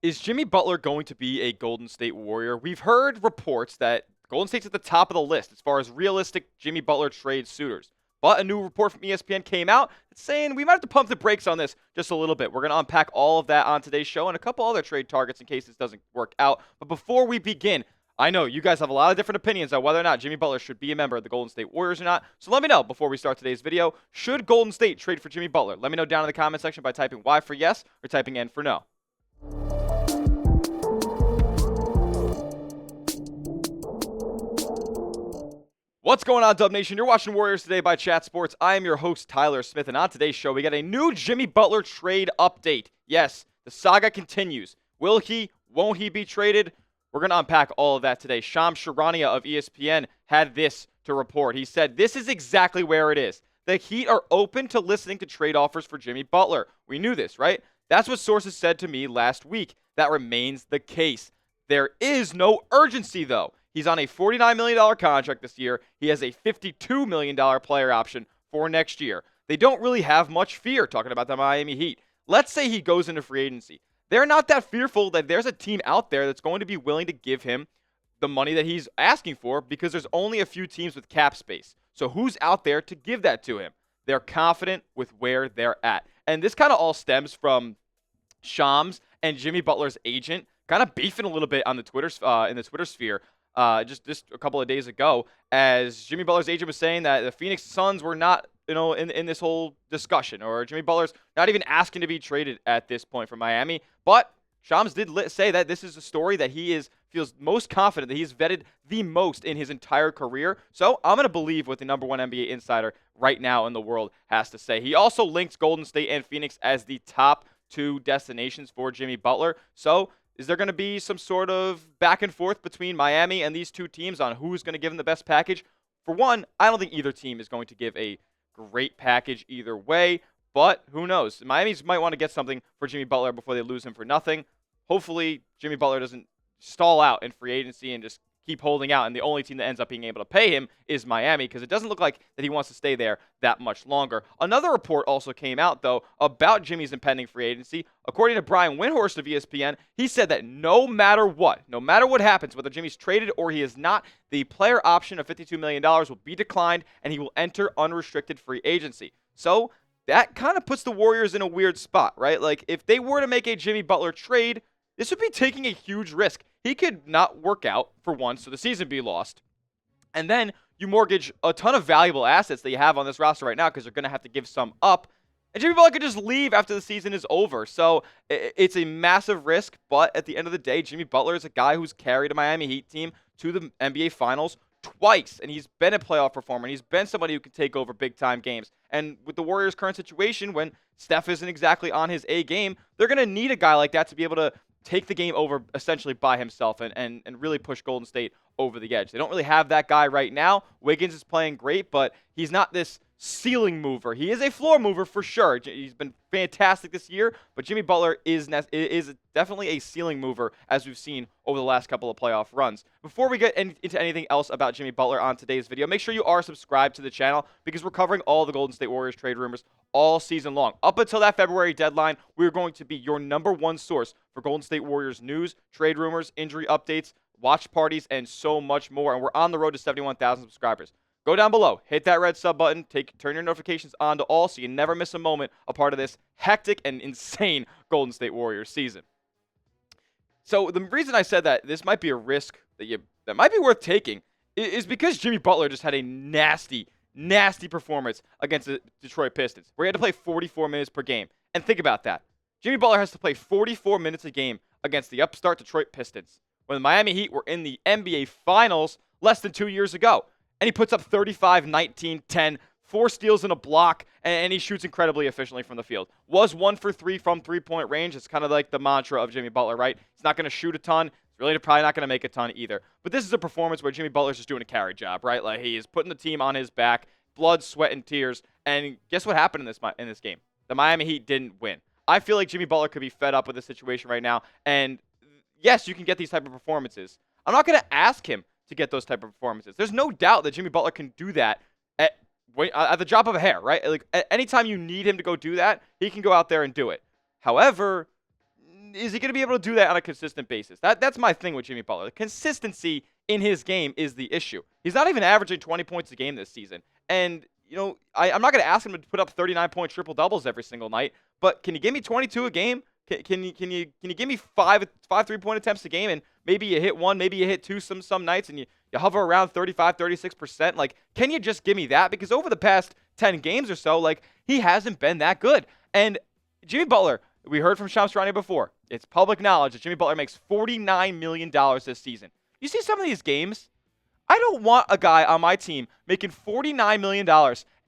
Is Jimmy Butler going to be a Golden State Warrior? We've heard reports that Golden State's at the top of the list as far as realistic Jimmy Butler trade suitors. But a new report from ESPN came out saying we might have to pump the brakes on this just a little bit. We're going to unpack all of that on today's show and a couple other trade targets in case this doesn't work out. But before we begin, I know you guys have a lot of different opinions on whether or not Jimmy Butler should be a member of the Golden State Warriors or not. So let me know before we start today's video. Should Golden State trade for Jimmy Butler? Let me know down in the comment section by typing Y for yes or typing N for no. What's going on, Dub Nation? You're watching Warriors Today by Chat Sports. I am your host, Tyler Smith, and on today's show, we got a new Jimmy Butler trade update. Yes, the saga continues. Will he, won't he be traded? We're going to unpack all of that today. Shams Charania of ESPN had this to report. He said, this is exactly where it is. The Heat are open to listening to trade offers for Jimmy Butler. We knew this, right? That's what sources said to me last week. That remains the case. There is no urgency, though. He's on a $49 million contract this year. He has a $52 million player option for next year. They don't really have much fear talking about the Miami Heat. Let's say he goes into free agency. They're not that fearful that there's a team out there that's going to be willing to give him the money that he's asking for because there's only a few teams with cap space. So who's out there to give that to him? They're confident with where they're at. And this kind of all stems from Shams and Jimmy Butler's agent kind of beefing a little bit on the Twitter in the Twitter sphere. Just a couple of days ago, as Jimmy Butler's agent was saying that the Phoenix Suns were not, in this whole discussion, or Jimmy Butler's not even asking to be traded at this point from Miami. But Shams did say that this is a story that feels most confident that he's vetted the most in his entire career. So I'm going to believe what the number one NBA insider right now in the world has to say. He also links Golden State and Phoenix as the top two destinations for Jimmy Butler. So is there going to be some sort of back and forth between Miami and these two teams on who's going to give them the best package? For one, I don't think either team is going to give a great package either way, but who knows? Miami's might want to get something for Jimmy Butler before they lose him for nothing. Hopefully, Jimmy Butler doesn't stall out in free agency and just keep holding out, and the only team that ends up being able to pay him is Miami, because it doesn't look like that he wants to stay there that much longer. Another report also came out, though, about Jimmy's impending free agency. According to Brian Windhorst of ESPN, he said that no matter what happens, whether Jimmy's traded or he is not, the player option of $52 million will be declined, and he will enter unrestricted free agency. So that kind of puts the Warriors in a weird spot, right? Like, if they were to make a Jimmy Butler trade, this would be taking a huge risk. He could not work out, for one, so the season be lost. And then you mortgage a ton of valuable assets that you have on this roster right now because they're going to have to give some up. And Jimmy Butler could just leave after the season is over. So it's a massive risk, but at the end of the day, Jimmy Butler is a guy who's carried a Miami Heat team to the NBA Finals twice, and he's been a playoff performer, and he's been somebody who can take over big-time games. And with the Warriors' current situation, when Steph isn't exactly on his A game, they're going to need a guy like that to be able to take the game over essentially by himself and really push Golden State over the edge. They don't really have that guy right now. Wiggins is playing great, but he's not this ceiling mover. He is a floor mover for sure. He's been fantastic this year, but Jimmy Butler is definitely a ceiling mover, as we've seen over the last couple of playoff runs. Before we get into anything else about Jimmy Butler on today's video, make sure you are subscribed to the channel because we're covering all the Golden State Warriors trade rumors all season long. Up until that February deadline, we're going to be your number one source for Golden State Warriors news, trade rumors, injury updates, watch parties, and so much more. And we're on the road to 71,000 subscribers. Go down below, hit that red sub button, turn your notifications on to all so you never miss a moment a part of this hectic and insane Golden State Warriors season. So the reason I said that this might be a risk that might be worth taking is because Jimmy Butler just had a nasty performance against the Detroit Pistons, where he had to play 44 minutes per game. And think about that. Jimmy Butler has to play 44 minutes a game against the upstart Detroit Pistons, when the Miami Heat were in the NBA Finals less than 2 years ago. And he puts up 35, 19, 10, 4 steals and a block, and he shoots incredibly efficiently from the field. Was 1 for 3 from three-point range. It's kind of like the mantra of Jimmy Butler, right? He's not going to shoot a ton. He's really probably not going to make a ton either. But this is a performance where Jimmy Butler's just doing a carry job, right? Like, he is putting the team on his back, blood, sweat, and tears. And guess what happened in this game? The Miami Heat didn't win. I feel like Jimmy Butler could be fed up with the situation right now. And yes, you can get these type of performances. I'm not going to ask him to get those type of performances. There's no doubt that Jimmy Butler can do that at the drop of a hair, right? Like, anytime you need him to go do that, he can go out there and do it. However, is he going to be able to do that on a consistent basis? That's my thing with Jimmy Butler. The consistency in his game is the issue. He's not even averaging 20 points a game this season. And, I'm not going to ask him to put up 39-point triple-doubles every single night, but can you give me 22 a game? Can you give me five 3-point attempts a game, and maybe you hit one, maybe you hit two some nights, and you hover around 35, 36%? Like, can you just give me that? Because over the past 10 games or so, like, he hasn't been that good. And Jimmy Butler, we heard from Shams Charania before. It's public knowledge that Jimmy Butler makes $49 million this season. You see some of these games, I don't want a guy on my team making $49 million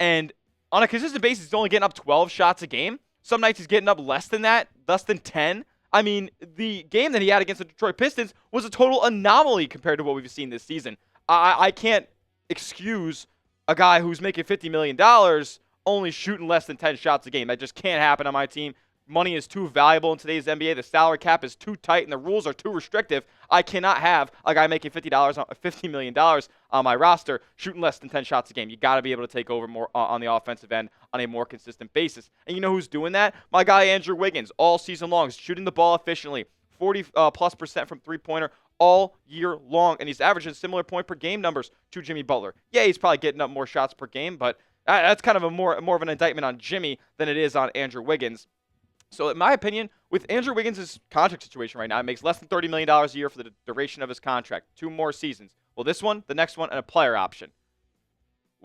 and on a consistent basis, he's only getting up 12 shots a game. Some nights he's getting up less than that, less than 10. I mean, the game that he had against the Detroit Pistons was a total anomaly compared to what we've seen this season. I can't excuse a guy who's making $50 million only shooting less than 10 shots a game. That just can't happen on my team. Money is too valuable in today's NBA. The salary cap is too tight, and the rules are too restrictive. I cannot have a guy making $50 million on my roster shooting less than 10 shots a game. You got to be able to take over more on the offensive end on a more consistent basis. And you know who's doing that? My guy Andrew Wiggins, all season long, is shooting the ball efficiently, 40+% from three-pointer all year long, and he's averaging similar point per game numbers to Jimmy Butler. Yeah, he's probably getting up more shots per game, but that's kind of more of an indictment on Jimmy than it is on Andrew Wiggins. So in my opinion, with Andrew Wiggins' contract situation right now, it makes less than $30 million a year for the duration of his contract. 2 more seasons. Well, this one, the next one, and a player option.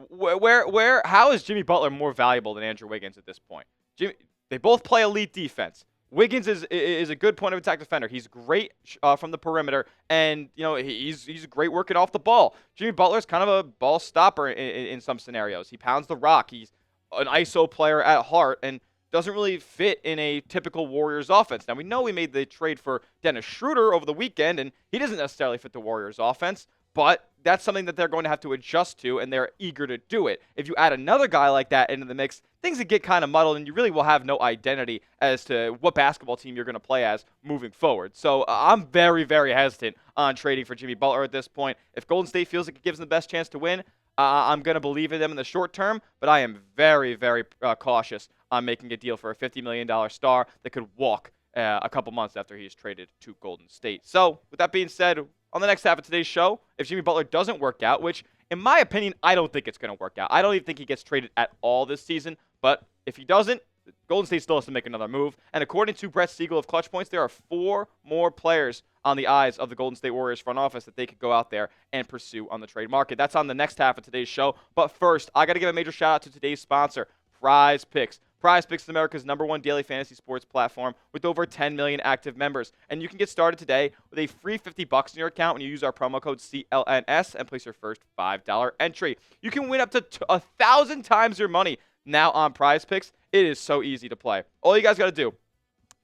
How is Jimmy Butler more valuable than Andrew Wiggins at this point? They both play elite defense. Wiggins is a good point of attack defender. He's great from the perimeter, and he's great working off the ball. Jimmy Butler's kind of a ball stopper in some scenarios. He pounds the rock. He's an ISO player at heart, and doesn't really fit in a typical Warriors offense. Now, we know we made the trade for Dennis Schroeder over the weekend, and he doesn't necessarily fit the Warriors offense, but that's something that they're going to have to adjust to, and they're eager to do it. If you add another guy like that into the mix, things would get kind of muddled, and you really will have no identity as to what basketball team you're going to play as moving forward. So I'm very, very hesitant on trading for Jimmy Butler at this point. If Golden State feels like it gives them the best chance to win, I'm going to believe in them in the short term, but I am very, very cautious on making a deal for a $50 million star that could walk a couple months after he's traded to Golden State. So, with that being said, on the next half of today's show, if Jimmy Butler doesn't work out, which, in my opinion, I don't think it's going to work out. I don't even think he gets traded at all this season, but if he doesn't, Golden State still has to make another move. And according to Brett Siegel of Clutch Points, there are 4 more players on the eyes of the Golden State Warriors front office that they could go out there and pursue on the trade market. That's on the next half of today's show. But first, I got to give a major shout out to today's sponsor, Prize Picks. Prize Picks is America's #1 daily fantasy sports platform with over 10 million active members. And you can get started today with a free $50 in your account when you use our promo code CLNS and place your first $5 entry. You can win up to 1,000 times your money now on Prize Picks. It is so easy to play. All you guys got to do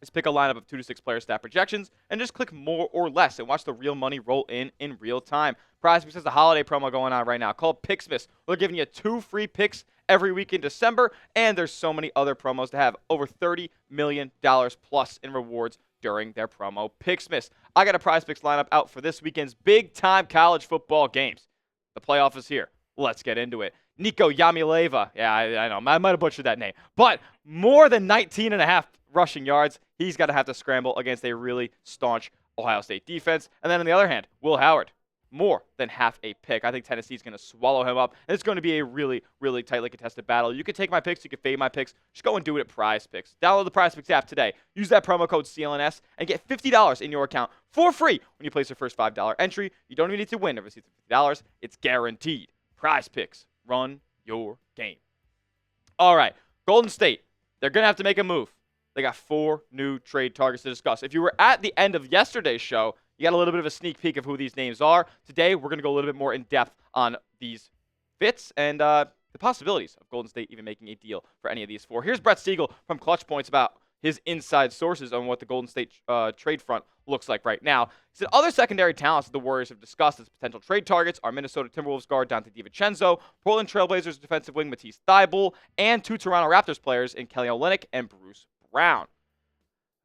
is pick a lineup of 2 to 6 player stat projections and just click more or less and watch the real money roll in real time. Prize Picks has a holiday promo going on right now called Picksmas. We're giving you 2 free picks every week in December, and there's so many other promos to have. Over $30 million plus in rewards during their promo Picksmas. I got a Prize Picks lineup out for this weekend's big-time college football games. The playoff is here. Let's get into it. Nico Yamileva. Yeah, I know. I might have butchered that name. But more than 19.5 rushing yards. He's got to have to scramble against a really staunch Ohio State defense. And then on the other hand, Will Howard. More than half a pick. I think Tennessee's going to swallow him up. And it's going to be a really, really tightly contested battle. You can take my picks. You can fade my picks. Just go and do it at Prize Picks. Download the Prize Picks app today. Use that promo code CLNS and get $50 in your account for free when you place your first $5 entry. You don't even need to win to receive the $50. It's guaranteed. Prize Picks. Run your game. All right. Golden State. They're going to have to make a move. They got 4 new trade targets to discuss. If you were at the end of yesterday's show, you got a little bit of a sneak peek of who these names are. Today, we're going to go a little bit more in depth on these fits and the possibilities of Golden State even making a deal for any of these 4. Here's Brett Siegel from Clutch Points about his inside sources on what the Golden State trade front looks like right now. He said other secondary talents that the Warriors have discussed as potential trade targets are Minnesota Timberwolves guard Dante DiVincenzo, Portland Trailblazers defensive wing Matisse Thybulle, and 2 Toronto Raptors players in Kelly Olynyk and Bruce Brown.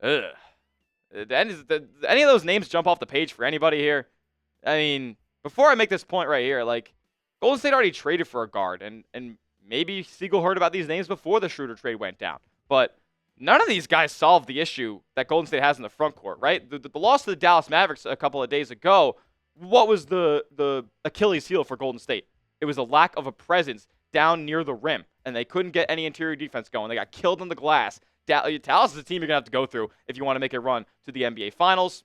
Ugh. Any of those names jump off the page for anybody here? I mean, before I make this point right here, like, Golden State already traded for a guard, and maybe Siegel heard about these names before the Schroeder trade went down. But none of these guys solve the issue that Golden State has in the front court, right? The loss to the Dallas Mavericks a couple of days ago, what was the Achilles heel for Golden State? It was a lack of a presence down near the rim, and they couldn't get any interior defense going. They got killed on the glass. Dallas is a team you're going to have to go through if you want to make a run to the NBA Finals.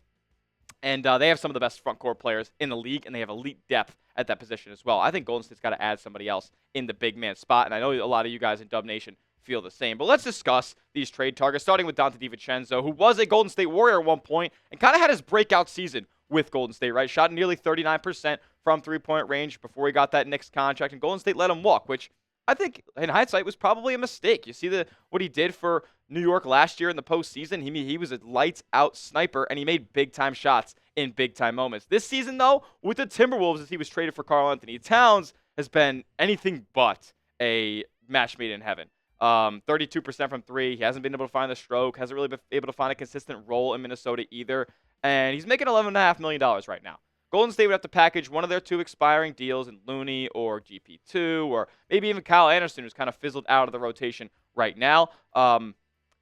And they have some of the best front court players in the league, and they have elite depth at that position as well. I think Golden State's got to add somebody else in the big man spot, and I know a lot of you guys in Dub Nation feel the same. But let's discuss these trade targets, starting with Donte DiVincenzo, who was a Golden State Warrior at one point and kind of had his breakout season with Golden State, right? Shot nearly 39% from three-point range before he got that Knicks contract, and Golden State let him walk, which I think, in hindsight, was probably a mistake. You see what he did for New York last year in the postseason. He was a lights-out sniper, and he made big-time shots in big-time moments. This season, though, with the Timberwolves, as he was traded for Karl-Anthony Towns, has been anything but a match made in heaven. 32% from three. He hasn't been able to find the stroke. Hasn't really been able to find a consistent role in Minnesota either. And he's making $11.5 million right now. Golden State would have to package one of their two expiring deals in Looney or GP2 or maybe even Kyle Anderson, who's kind of fizzled out of the rotation right now.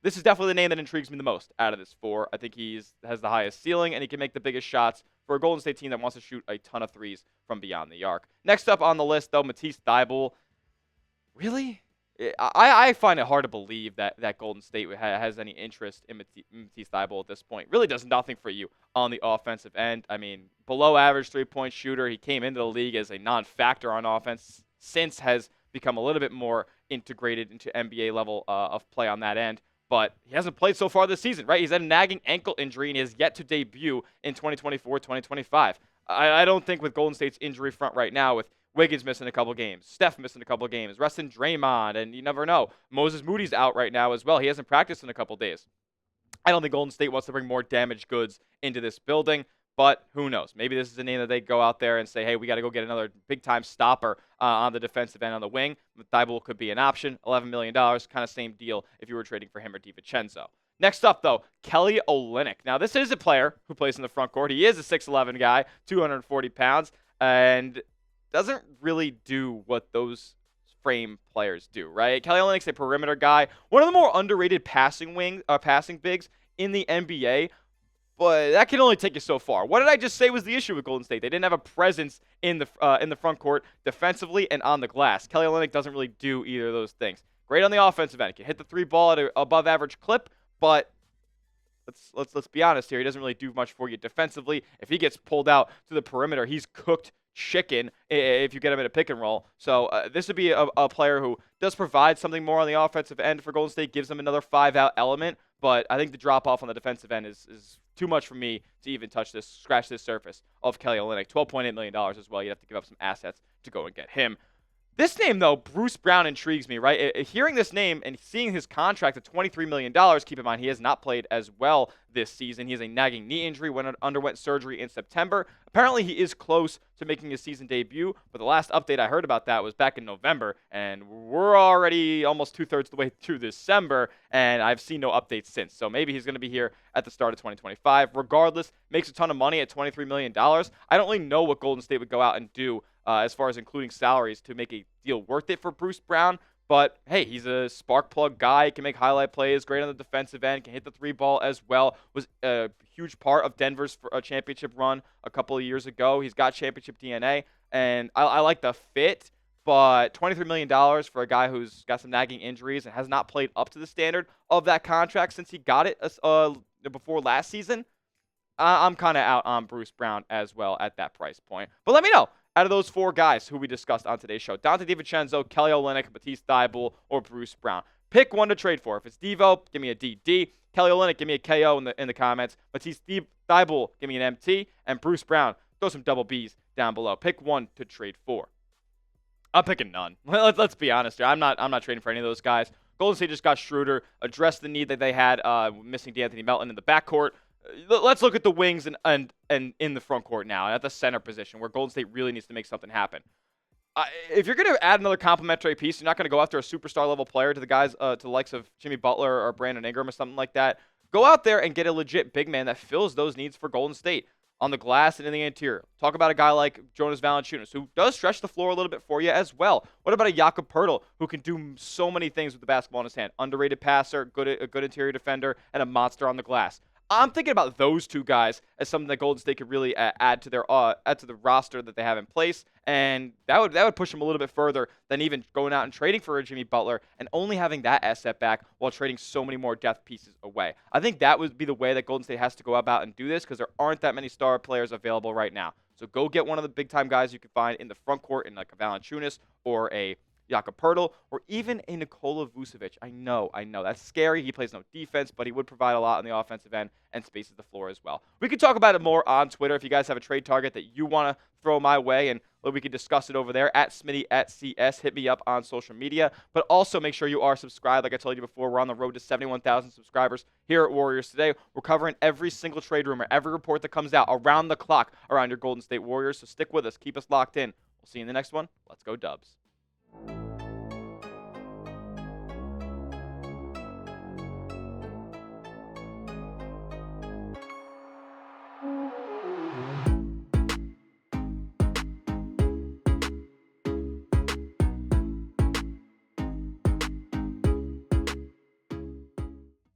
This is definitely the name that intrigues me the most out of this four. I think he has the highest ceiling, and he can make the biggest shots for a Golden State team that wants to shoot a ton of threes from beyond the arc. Next up on the list, though, Matisse Thybulle. Really? I find it hard to believe that Golden State has any interest in Matisse Thybulle at this point. Really does nothing for you on the offensive end. I mean, below average three-point shooter. He came into the league as a non-factor on offense. Since has become a little bit more integrated into NBA level of play on that end. But he hasn't played so far this season, right? He's had a nagging ankle injury and he has yet to debut in 2024-2025. I don't think with Golden State's injury front right now, with Wiggins missing a couple games, Steph missing a couple games, resting Draymond, and you never know. Moses Moody's out right now as well. He hasn't practiced in a couple days. I don't think Golden State wants to bring more damaged goods into this building, but who knows? Maybe this is a name that they go out there and say, hey, we got to go get another big-time stopper on the defensive end on the wing. Thybulle could be an option, $11 million, kind of same deal if you were trading for him or DiVincenzo. Next up, though, Kelly Olynyk. Now, this is a player who plays in the front court. He is a 6'11 guy, 240 pounds, and doesn't really do what those frame players do, right? Kelly Olynyk's a perimeter guy, one of the more underrated passing bigs in the NBA, but that can only take you so far. What did I just say was the issue with Golden State? They didn't have a presence in the front court defensively and on the glass. Kelly Olynyk doesn't really do either of those things. Great on the offensive end. He can hit the three ball at an above average clip, but let's be honest here. He doesn't really do much for you defensively. If he gets pulled out to the perimeter, he's cooked chicken if you get him in a pick and roll. So this would be a player who does provide something more on the offensive end for Golden State, gives them another 5-out element, but I think the drop-off on the defensive end is too much for me to even scratch this surface of Kelly Olynyk. $12.8 million as well. You'd have to give up some assets to go and get him. This name, though, Bruce Brown, intrigues me, right? Hearing this name and seeing his contract at $23 million, keep in mind he has not played as well this season. He has a nagging knee injury, underwent surgery in September. Apparently, he is close to making his season debut, but the last update I heard about that was back in November, and we're already almost two-thirds of the way through December, and I've seen no updates since. So maybe he's going to be here at the start of 2025. Regardless, makes a ton of money at $23 million. I don't really know what Golden State would go out and do as far as including salaries to make a deal worth it for Bruce Brown. But, hey, he's a spark plug guy, can make highlight plays, great on the defensive end, can hit the three ball as well, was a huge part of Denver's championship run a couple of years ago. He's got championship DNA, and I like the fit, but $23 million for a guy who's got some nagging injuries and has not played up to the standard of that contract since he got it before last season, I'm kind of out on Bruce Brown as well at that price point. But let me know. Out of those four guys who we discussed on today's show, Donte DiVincenzo, Kelly Olynyk, Matisse Thybulle, or Bruce Brown. Pick one to trade for. If it's Devo, give me a DD. Kelly Olynyk, give me a KO in the comments. Matisse Thybulle, give me an MT. And Bruce Brown, throw some double Bs down below. Pick one to trade for. I'm picking none. Let's be honest here. I'm not trading for any of those guys. Golden State just got Schroeder, addressed the need that they had missing DeAnthony Melton in the backcourt. Let's look at the wings and in the front court now, at the center position, where Golden State really needs to make something happen. If you're going to add another complimentary piece, you're not going to go after a superstar level player to the guys, to the likes of Jimmy Butler or Brandon Ingram or something like that. Go out there and get a legit big man that fills those needs for Golden State. on the glass and in the interior. Talk about a guy like Jonas Valanciunas, who does stretch the floor a little bit for you as well. What about a Jakob Poeltl, who can do so many things with the basketball in his hand? Underrated passer, a good interior defender, and a monster on the glass. I'm thinking about those two guys as something that Golden State could really add to the roster that they have in place, and that would push them a little bit further than even going out and trading for a Jimmy Butler and only having that asset back while trading so many more depth pieces away. I think that would be the way that Golden State has to go about and do this because there aren't that many star players available right now. So go get one of the big time guys you can find in the front court in like a Valanciunas or a Jakob Poeltl, or even a Nikola Vucevic. I know. That's scary. He plays no defense, but he would provide a lot on the offensive end and spaces the floor as well. We could talk about it more on Twitter if you guys have a trade target that you want to throw my way, and we could discuss it over there at Smitty at CS. Hit me up on social media, but also make sure you are subscribed. Like I told you before, we're on the road to 71,000 subscribers here at Warriors Today. We're covering every single trade rumor, every report that comes out around the clock around your Golden State Warriors, so stick with us. Keep us locked in. We'll see you in the next one. Let's go Dubs.